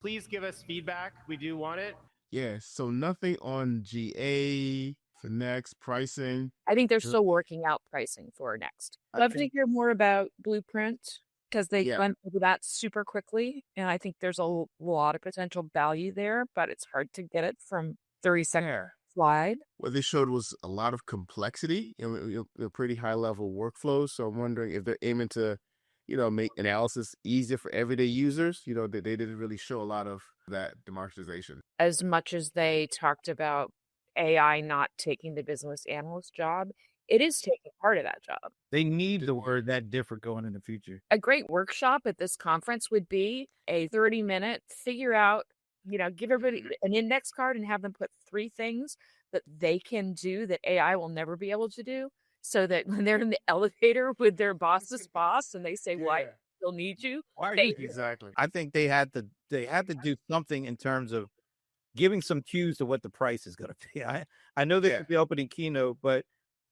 Please give us feedback. We do want it. Yeah, so nothing on GA for next pricing. I think they're still working out pricing for next. Love to hear more about Blueprint because they went over that super quickly. And I think there's a lot of potential value there, but it's hard to get it from 30-second slide. What they showed was a lot of complexity and a pretty high level workflows. So I'm wondering if they're aiming to, make analysis easier for everyday users. They didn't really show a lot of that democratization. As much as they talked about AI not taking the business analyst job, it is taking part of that job. They need the word that different going in the future. A great workshop at this conference would be a 30-minute figure out, give everybody an index card and have them put 3 things that they can do that AI will never be able to do. So that when they're in the elevator with their boss's boss and they say, why still need you? Exactly. I think they had to do something in terms of giving some cues to what the price is going to be. I know this is the opening keynote, but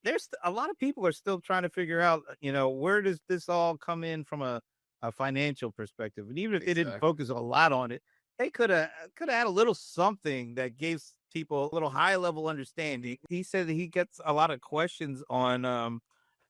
there's a lot of people are still trying to figure out, where does this all come in from a financial perspective? And even if they didn't focus a lot on it, they could have had a little something that gave people a little high level understanding. He said that he gets a lot of questions on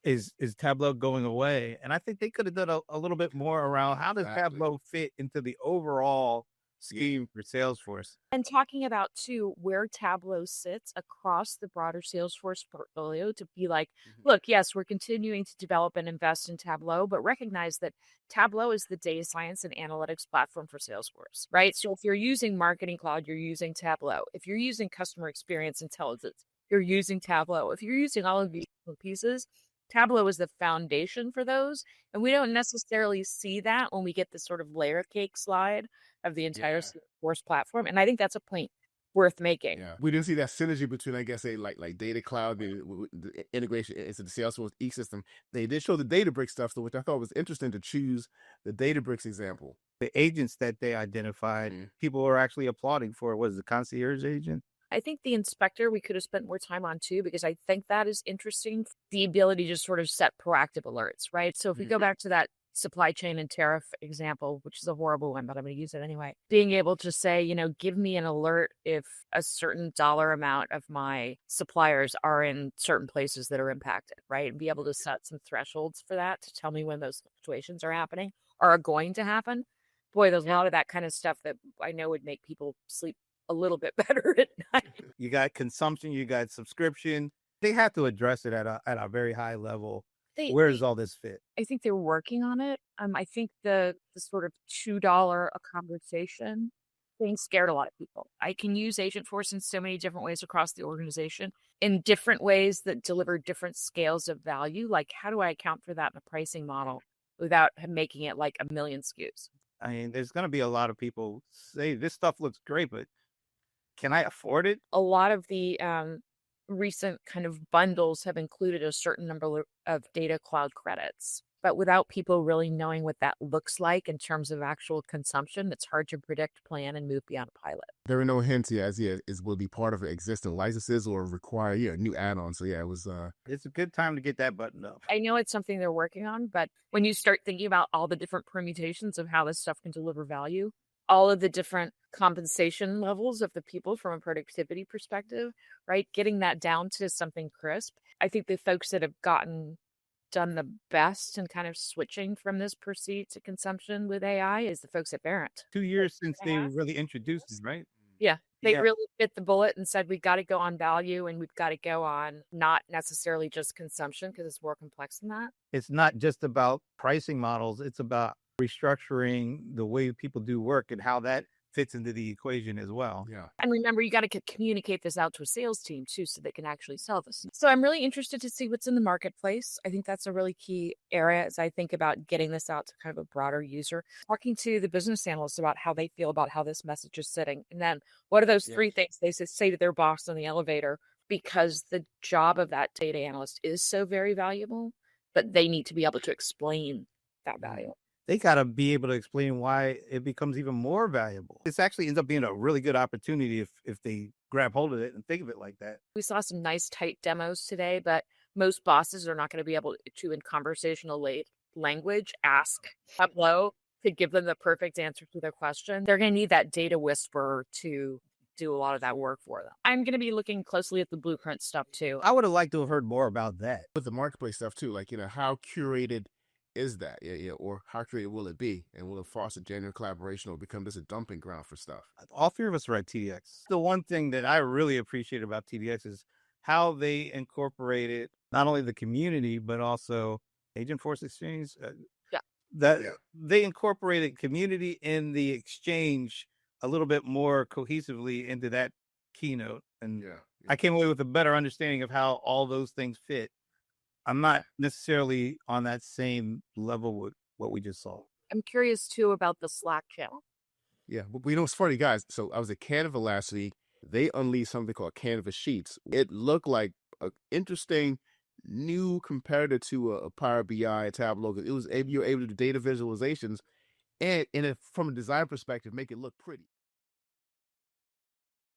is Tableau going away? And I think they could have done a little bit more around how does Tableau fit into the overall scheme for Salesforce. And talking about too where Tableau sits across the broader Salesforce portfolio to be like, look, yes, we're continuing to develop and invest in Tableau, but recognize that Tableau is the data science and analytics platform for Salesforce, right? So if you're using Marketing Cloud, you're using Tableau. If you're using customer experience intelligence, you're using Tableau. If you're using all of these pieces, Tableau is the foundation for those. And we don't necessarily see that when we get this sort of layer cake slide of the entire Salesforce platform. And I think that's a point worth making. Yeah. We didn't see that synergy between, I guess, like Data Cloud, the integration into the Salesforce ecosystem. They did show the Databricks stuff, which I thought was interesting to choose the Databricks example. The agents that they identified, people were actually applauding for. Was the concierge agent? I think the inspector we could have spent more time on too, because I think that is interesting. The ability to sort of set proactive alerts, right? So if we go back to that supply chain and tariff example, which is a horrible one, but I'm going to use it anyway. Being able to say, give me an alert if a certain dollar amount of my suppliers are in certain places that are impacted, right? And be able to set some thresholds for that to tell me when those fluctuations are happening or are going to happen. Boy, there's a lot of that kind of stuff that I know would make people sleep a little bit better at night. You got consumption, you got subscription. They have to address it at a very high level. Where does all this fit? I think they're working on it. I think the sort of $2 a conversation thing scared a lot of people. I can use Agentforce in so many different ways across the organization in different ways that deliver different scales of value. Like, how do I account for that in a pricing model without making it like a million SKUs? I mean, there's going to be a lot of people say this stuff looks great, but can I afford it? A lot of the recent kind of bundles have included a certain number of data cloud credits, but without people really knowing what that looks like in terms of actual consumption, it's hard to predict, plan, and move beyond a pilot. There were no hints as is will be part of existing licenses or require new add-ons. So it was it's a good time to get that buttoned up. I know it's something they're working on, but when you start thinking about all the different permutations of how this stuff can deliver value, all of the different compensation levels of the people from a productivity perspective, right? Getting that down to something crisp. I think the folks that have done the best in kind of switching from this pursuit to consumption with AI is the folks at Verint. 2 years since they really introduced it, right? Yeah. They really bit the bullet and said, we've got to go on value and we've got to go on not necessarily just consumption because it's more complex than that. It's not just about pricing models. It's about restructuring the way people do work and how that fits into the equation as well. Yeah. And remember, you got to communicate this out to a sales team too, so they can actually sell this. So I'm really interested to see what's in the marketplace. I think that's a really key area as I think about getting this out to kind of a broader user, talking to the business analysts about how they feel about how this message is sitting. And then what are those 3 things they say to their boss in the elevator, because the job of that data analyst is so very valuable, but they need to be able to explain that value. They got to be able to explain why it becomes even more valuable. This actually ends up being a really good opportunity if they grab hold of it and think of it like that. We saw some nice tight demos today, but most bosses are not going to be able to, in conversational language, ask Tableau to give them the perfect answer to their question. They're going to need that data whisperer to do a lot of that work for them. I'm going to be looking closely at the blueprint stuff too. I would have liked to have heard more about that. With the marketplace stuff too, like, how curated is that? Yeah, or how curated will it be? And will it foster genuine collaboration or become just a dumping ground for stuff? All three of us are at TDX. The one thing that I really appreciate about TDX is how they incorporated not only the community, but also Agent Force Exchange. They incorporated community in the exchange a little bit more cohesively into that keynote. And I came away with a better understanding of how all those things fit. I'm not necessarily on that same level with what we just saw. I'm curious too about the Slack channel. Yeah, but it's funny, guys. So I was at Canva last week. They unleashed something called Canva Sheets. It looked like an interesting new competitor to a Power BI, Tableau. It was you were able to do data visualizations and from a design perspective, make it look pretty.